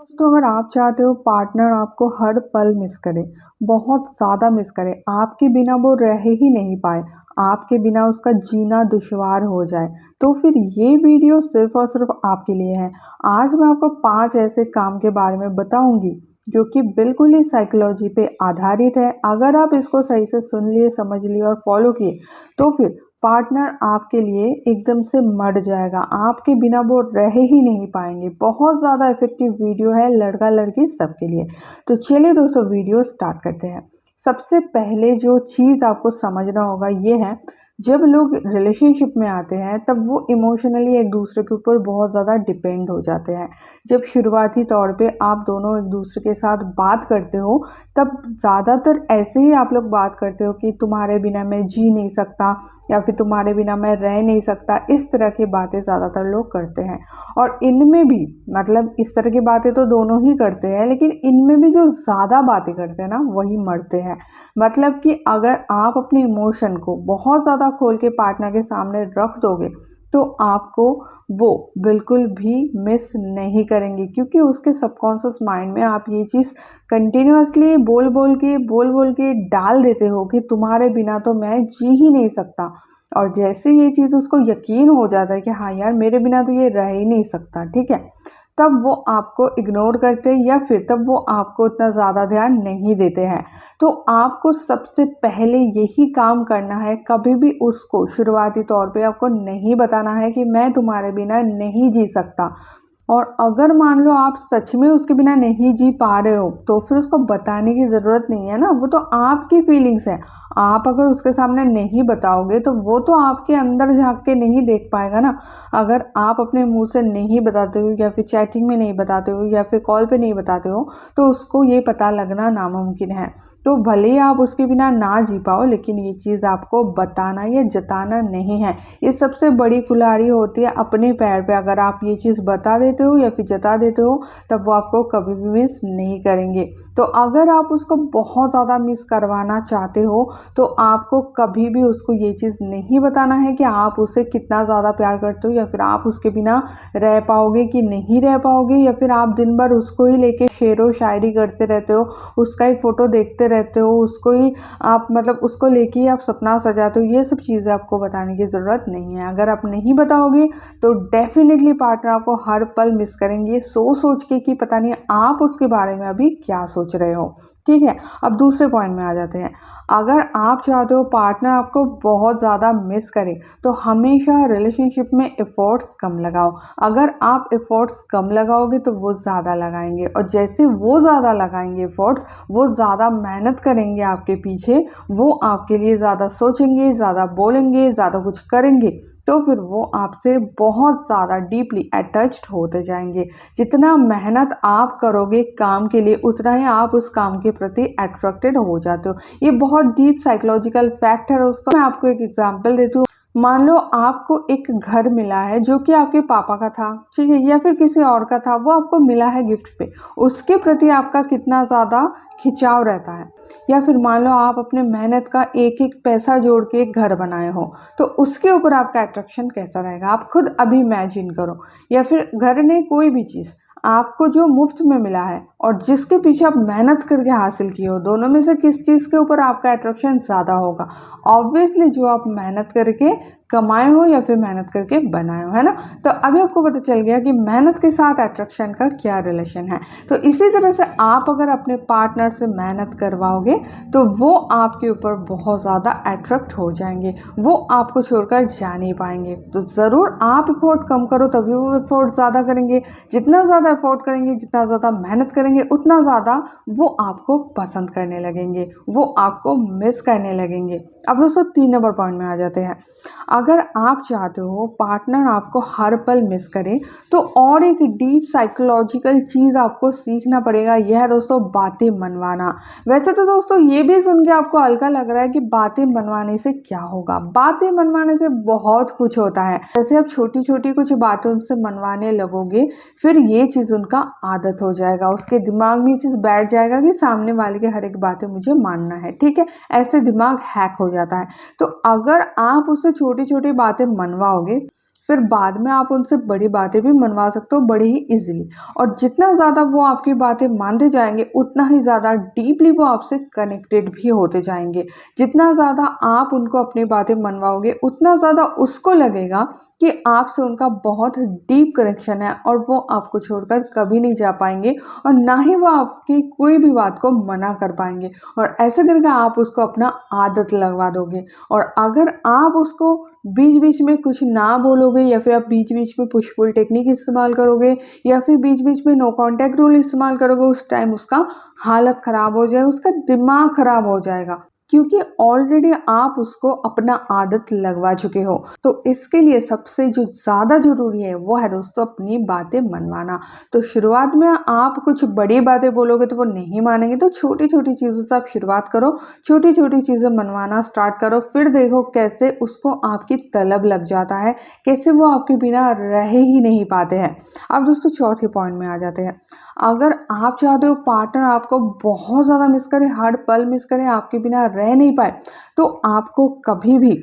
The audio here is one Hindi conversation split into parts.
दोस्तों अगर आप चाहते हो पार्टनर आपको हर पल मिस करे, बहुत ज़्यादा मिस करे, आपके बिना वो रह ही नहीं पाए, आपके बिना उसका जीना दुश्वार हो जाए, तो फिर ये वीडियो सिर्फ और सिर्फ आपके लिए है। आज मैं आपको 5 ऐसे काम के बारे में बताऊंगी जो कि बिल्कुल ही साइकोलॉजी पे आधारित है। अगर आप इसको सही से सुन लिए, समझ लिए और फॉलो किए तो फिर पार्टनर आपके लिए एकदम से मर जाएगा, आपके बिना वो रह ही नहीं पाएंगे। बहुत ज़्यादा इफेक्टिव वीडियो है, लड़का लड़की सबके लिए। तो चलिए दोस्तों वीडियो स्टार्ट करते हैं। सबसे पहले जो चीज़ आपको समझना होगा ये है, जब लोग रिलेशनशिप में आते हैं तब वो इमोशनली एक दूसरे के ऊपर बहुत ज़्यादा डिपेंड हो जाते हैं। जब शुरुआती तौर पे आप दोनों एक दूसरे के साथ बात करते हो तब ज़्यादातर ऐसे ही आप लोग बात करते हो कि तुम्हारे बिना मैं जी नहीं सकता या फिर तुम्हारे बिना मैं रह नहीं सकता। इस तरह की बातें ज़्यादातर लोग करते हैं और इनमें भी मतलब इस तरह की बातें तो दोनों ही करते हैं, लेकिन इनमें भी जो ज़्यादा बातें करते हैं ना वही मरते हैं। मतलब कि अगर आप अपने इमोशन को बहुत ज़्यादा खोल के पार्टनर के सामने रख दोगे तो आपको वो बिल्कुल भी मिस नहीं करेंगे, क्योंकि उसके सबकॉन्शियस माइंड में आप ये चीज़ कंटिन्यूअसली बोल बोल के डाल देते हो कि तुम्हारे बिना तो मैं जी ही नहीं सकता। और जैसे ये चीज़ उसको यकीन हो जाता है कि हाँ यार मेरे बिना तो ये रह ही नहीं सकता, ठीक है, तब वो आपको इग्नोर करते हैं या फिर तब वो आपको उतना ज़्यादा ध्यान नहीं देते हैं। तो आपको सबसे पहले यही काम करना है, कभी भी उसको शुरुआती तौर पे आपको नहीं बताना है कि मैं तुम्हारे बिना नहीं जी सकता। और अगर मान लो आप सच में उसके बिना नहीं जी पा रहे हो तो फिर उसको बताने की ज़रूरत नहीं है ना, वो तो आपकी फीलिंग्स है। आप अगर उसके सामने नहीं बताओगे तो वो तो आपके अंदर झांक के नहीं देख पाएगा ना। अगर आप अपने मुंह से नहीं बताते हो या फिर चैटिंग में नहीं बताते हो या फिर कॉल पे नहीं बताते हो तो उसको ये पता लगना नामुमकिन है। तो भले ही आप उसके बिना ना जी पाओ, लेकिन ये चीज़ आपको बताना या जताना नहीं है। ये सबसे बड़ी कुल्हाड़ी होती है अपने पैर पे। अगर आप ये चीज़ बता देते हो या फिर जता देते हो तब वो आपको कभी भी मिस नहीं करेंगे। तो अगर आप उसको बहुत ज़्यादा मिस करवाना चाहते हो तो आपको कभी भी उसको ये चीज़ नहीं बताना है कि आप उसे कितना ज़्यादा प्यार करते हो या फिर आप उसके बिना रह पाओगे कि नहीं रह पाओगे, या फिर आप दिन भर उसको ही लेके शेरो शायरी करते रहते हो, उसका ही फोटो देखते रहते हो, उसको ही आप मतलब उसको लेके ही आप सपना सजाते हो। ये सब चीज़ें आपको बताने की ज़रूरत नहीं है। अगर आप नहीं बताओगे तो डेफिनेटली पार्टनर आपको हर पल मिस करेंगे, सोच के कि पता नहीं आप उसके बारे में अभी क्या सोच रहे हो, ठीक है। अब दूसरे पॉइंट में आ जाते हैं। अगर आप चाहते हो पार्टनर आपको बहुत ज़्यादा मिस करे तो हमेशा रिलेशनशिप में एफर्ट्स कम लगाओ। अगर आप एफर्ट्स कम लगाओगे तो वो ज़्यादा लगाएंगे, और जैसे वो ज़्यादा लगाएंगे एफर्ट्स, वो ज़्यादा मेहनत करेंगे आपके पीछे, वो आपके लिए ज़्यादा सोचेंगे, ज़्यादा बोलेंगे, ज़्यादा कुछ करेंगे, तो फिर वो आपसे बहुत ज़्यादा डीपली अटैच्ड होते जाएंगे। जितना मेहनत आप करोगे काम के लिए उतना ही आप उस काम के प्रति अट्रैक्टेड हो जाते हो। ये बहुत डीप साइकोलॉजिकल फैक्ट है दोस्तों। मैं आपको एक एग्जांपल देती हूँ। मान लो आपको एक घर मिला है जो कि आपके पापा का था, ठीक है, या फिर किसी और का था, वो आपको मिला है गिफ्ट पे, उसके प्रति आपका कितना ज़्यादा खिंचाव रहता है। या फिर मान लो आप अपने मेहनत का एक एक पैसा जोड़ के एक घर बनाए हो, तो उसके ऊपर आपका अट्रैक्शन कैसा रहेगा, आप खुद अभी इमेजिन करो। या फिर घर ने कोई भी चीज़ आपको जो मुफ्त में मिला है और जिसके पीछे आप मेहनत करके हासिल किए हो, दोनों में से किस चीज़ के ऊपर आपका अट्रैक्शन ज़्यादा होगा? ऑब्वियसली जो आप मेहनत करके कमाए हो या फिर मेहनत करके बनाए हो, है ना। तो अभी आपको पता चल गया कि मेहनत के साथ अट्रैक्शन का क्या रिलेशन है। तो इसी तरह से आप अगर अपने पार्टनर से मेहनत करवाओगे तो वो आपके ऊपर बहुत ज़्यादा अट्रैक्ट हो जाएंगे, वो आपको छोड़कर जा नहीं पाएंगे। तो ज़रूर आप एफोर्ट कम करो तभी वो एफोर्ट ज़्यादा करेंगे। जितना ज़्यादा एफोर्ट करेंगे, जितना ज़्यादा मेहनत करेंगे, उतना ज़्यादा वो आपको पसंद करने लगेंगे, वो आपको मिस करने लगेंगे। अब दोस्तों 3 नंबर पॉइंट में आ जाते हैं। अगर आप चाहते हो पार्टनर आपको हर पल मिस करे तो और एक डीप साइकोलॉजिकल चीज़ आपको सीखना पड़ेगा, यह है दोस्तों बातें मनवाना। वैसे तो दोस्तों ये भी सुन के आपको हल्का लग रहा है कि बातें मनवाने से क्या होगा। बातें मनवाने से बहुत कुछ होता है। जैसे आप छोटी छोटी कुछ बातें उनसे मनवाने लगोगे, फिर ये चीज़ उनका आदत हो जाएगा, उसके दिमाग में ये चीज़ बैठ जाएगा कि सामने वाले की हर एक बातें मुझे मानना है, ठीक है। ऐसे दिमाग हैक हो जाता है। तो अगर आप उससे छोटी छोटी बातें मनवाओगे फिर बाद में आप उनसे बड़ी बातें भी मनवा सकते हो बड़े ही ईजिली। और जितना ज़्यादा वो आपकी बातें मानते जाएंगे उतना ही ज़्यादा डीपली वो आपसे कनेक्टेड भी होते जाएंगे। जितना ज़्यादा आप उनको अपनी बातें मनवाओगे उतना ज़्यादा उसको लगेगा कि आपसे उनका बहुत डीप कनेक्शन है और वो आपको छोड़कर कभी नहीं जा पाएंगे और ना ही वो आपकी कोई भी बात को मना कर पाएंगे। और ऐसे करके आप उसको अपना आदत लगवा दोगे। और अगर आप उसको बीच बीच में कुछ ना बोलोगे या फिर आप बीच बीच में पुश पुल टेक्निक इस्तेमाल करोगे या फिर बीच बीच में नो कांटेक्ट रूल इस्तेमाल करोगे, उस टाइम उसका हालत ख़राब हो जाएगा, उसका दिमाग ख़राब हो जाएगा, क्योंकि ऑलरेडी आप उसको अपना आदत लगवा चुके हो। तो इसके लिए सबसे जो ज़्यादा ज़रूरी है वो है दोस्तों अपनी बातें मनवाना। तो शुरुआत में आप कुछ बड़ी बातें बोलोगे तो वो नहीं मानेंगे, तो छोटी छोटी चीज़ों से आप शुरुआत करो, छोटी छोटी चीज़ें मनवाना स्टार्ट करो, फिर देखो कैसे उसको आपकी तलब लग जाता है, कैसे वो आपके बिना रह ही नहीं पाते हैं। अब दोस्तों चौथे पॉइंट में आ जाते हैं। अगर आप चाहते हो पार्टनर आपको बहुत ज़्यादा मिस करे, हर पल मिस करे, आपके बिना रह नहीं पाए, तो आपको कभी भी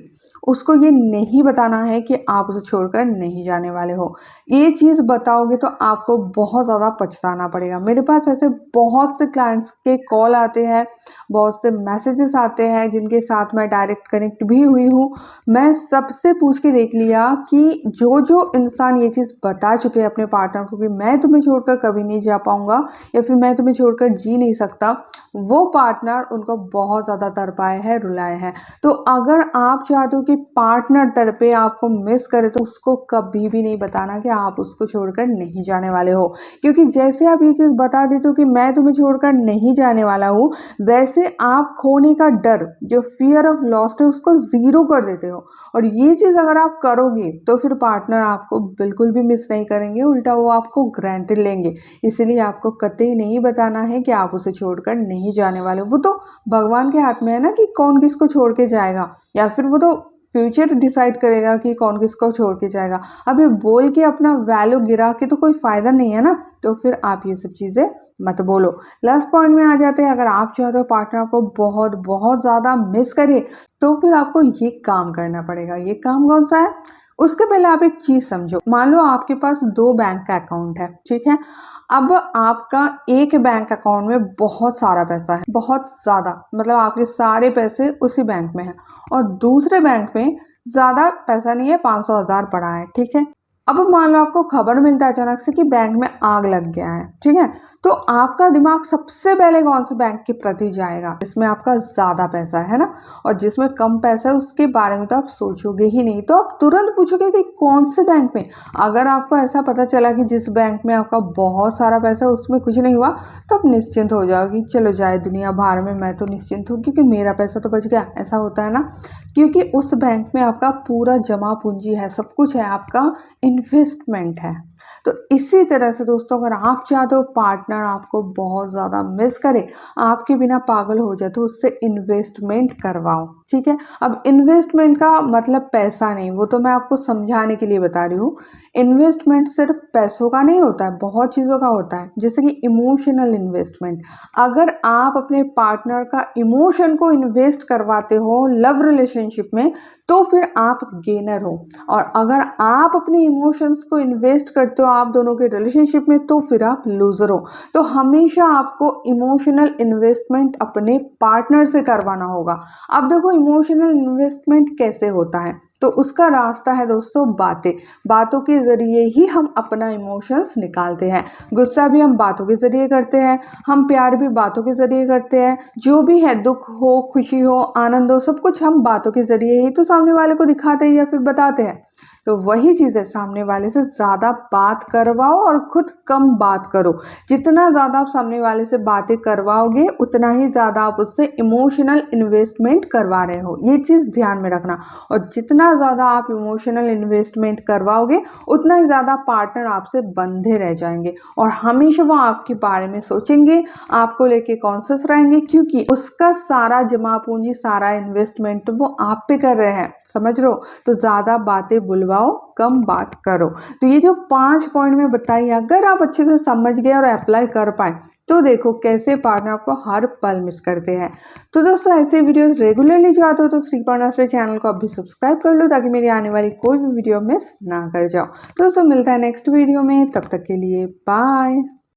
उसको ये नहीं बताना है कि आप उसे छोड़कर नहीं जाने वाले हो। ये चीज़ बताओगे तो आपको बहुत ज़्यादा पछताना पड़ेगा। मेरे पास ऐसे बहुत से क्लाइंट्स के कॉल आते हैं, बहुत से मैसेजेस आते हैं जिनके साथ मैं डायरेक्ट कनेक्ट भी हुई हूँ। मैं सबसे पूछ के देख लिया कि जो जो इंसान ये चीज़ बता चुके हैं अपने पार्टनर को कि मैं तुम्हें छोड़कर कभी नहीं जा पाऊँगा या फिर मैं तुम्हें छोड़कर जी नहीं सकता, वो पार्टनर उनको बहुत ज़्यादा तड़पाए हैं, रुलाए हैं। तो अगर आप चाहते हो कि पार्टनर तड़पे, आपको मिस करे, तो उसको कभी भी नहीं बताना कि आप उसको छोड़कर नहीं जाने वाले हो। क्योंकि जैसे आप ये चीज़ बता देते हो कि मैं तुम्हें छोड़कर नहीं जाने वाला हूँ, वैसे आप खोने का डर, जो फियर ऑफ लॉस्ट है, उसको ज़ीरो कर देते हो। और ये चीज़ अगर आप करोगे तो फिर पार्टनर आपको बिल्कुल भी मिस नहीं करेंगे, उल्टा वो आपको ग्रांटेड लेंगे। इसलिए आपको कतई नहीं बताना है कि आप उसे छोड़कर नहीं जाने वाले हो। वो तो भगवान के हाथ में है ना कि कौन किसको छोड़ के जाएगा, या फिर वो तो फ्यूचर डिसाइड करेगा कि कौन किसको छोड़ के जाएगा। अब ये बोल के अपना वैल्यू गिरा के तो कोई फ़ायदा नहीं है ना, तो फिर आप ये सब चीज़ें मत बोलो। लास्ट पॉइंट में आ जाते हैं। अगर आप चाहते हो पार्टनर आपको बहुत बहुत ज़्यादा मिस करे, तो फिर आपको ये काम करना पड़ेगा। ये काम कौन सा है? उसके पहले आप एक चीज़ समझो। मान लो आपके पास 2 बैंक का अकाउंट है, ठीक है? अब आपका एक बैंक अकाउंट में बहुत सारा पैसा है, बहुत ज़्यादा, मतलब आपके सारे पैसे उसी बैंक में हैं, और दूसरे बैंक में ज़्यादा पैसा नहीं है, 500,000 पड़ा है, ठीक है? अब मान लो आपको खबर मिलता है अचानक से कि बैंक में आग लग गया है, ठीक है? तो आपका दिमाग सबसे पहले कौन से बैंक के प्रति जाएगा? जिसमें आपका ज़्यादा पैसा है ना, और जिसमें कम पैसा है उसके बारे में तो आप सोचोगे ही नहीं, तो आप तुरंत पूछोगे कि कौन से बैंक में। अगर आपको ऐसा पता चला कि जिस बैंक में आपका बहुत सारा पैसा है उसमें कुछ नहीं हुआ, तो आप निश्चिंत हो जाओगे, चलो जाए दुनिया भाड़ में, मैं तो निश्चिंत हूँ क्योंकि मेरा पैसा तो बच गया। ऐसा होता है ना, क्योंकि उस बैंक में आपका पूरा जमा पूंजी है, सब कुछ है, आपका इन्वेस्टमेंट है। तो इसी तरह से दोस्तों, अगर आप चाहते हो पार्टनर आपको बहुत ज़्यादा मिस करे, आपके बिना पागल हो जाए, तो उससे इन्वेस्टमेंट करवाओ, ठीक है? अब इन्वेस्टमेंट का मतलब पैसा नहीं, वो तो मैं आपको समझाने के लिए बता रही हूँ। इन्वेस्टमेंट सिर्फ पैसों का नहीं होता है, बहुत चीज़ों का होता है, जैसे कि इमोशनल इन्वेस्टमेंट। अगर आप अपने पार्टनर का इमोशन को इन्वेस्ट करवाते हो लव रिलेशनशिप में, तो फिर आप गेनर हो। और अगर आप अपने इमोशंस को इन्वेस्ट करते हो आप दोनों के रिलेशनशिप में, तो फिर आप लूजर हो। तो हमेशा आपको इमोशनल इन्वेस्टमेंट अपने पार्टनर से करवाना होगा। अब देखो इमोशनल इन्वेस्टमेंट कैसे होता है, तो उसका रास्ता है दोस्तों बातें। बातों के ज़रिए ही हम अपना इमोशंस निकालते हैं। गुस्सा भी हम बातों के ज़रिए करते हैं, हम प्यार भी बातों के ज़रिए करते हैं, जो भी है, दुख हो, खुशी हो, आनंद हो, सब कुछ हम बातों के ज़रिए ही तो सामने वाले को दिखाते हैं या फिर बताते हैं। तो वही चीज़ है, सामने वाले से ज़्यादा बात करवाओ और खुद कम बात करो। जितना ज़्यादा आप सामने वाले से बातें करवाओगे उतना ही ज़्यादा आप उससे इमोशनल इन्वेस्टमेंट करवा रहे हो, ये चीज़ ध्यान में रखना। और जितना ज़्यादा आप इमोशनल इन्वेस्टमेंट करवाओगे उतना ही ज़्यादा पार्टनर आपसे बंधे रह जाएंगे और हमेशा वो आपके बारे में सोचेंगे, आपको लेके कॉन्शियस रहेंगे, क्योंकि उसका सारा जमा पूंजी, सारा इन्वेस्टमेंट तो वो आप पे कर रहे हैं, समझ रहे हो? तो ज़्यादा बातें बुलवा बुलवाओ, कम बात करो। तो ये जो 5 पॉइंट में बताई, अगर आप अच्छे से समझ गए और अप्लाई कर पाए तो देखो कैसे पार्टनर आपको हर पल मिस करते हैं। तो दोस्तों ऐसे वीडियोस रेगुलरली चाहते हो तो श्रीपर्णाश्री चैनल को अभी सब्सक्राइब कर लो ताकि मेरी आने वाली कोई भी वीडियो मिस ना कर जाओ। तो दोस्तों मिलता है नेक्स्ट वीडियो में, तब तक के लिए बाय।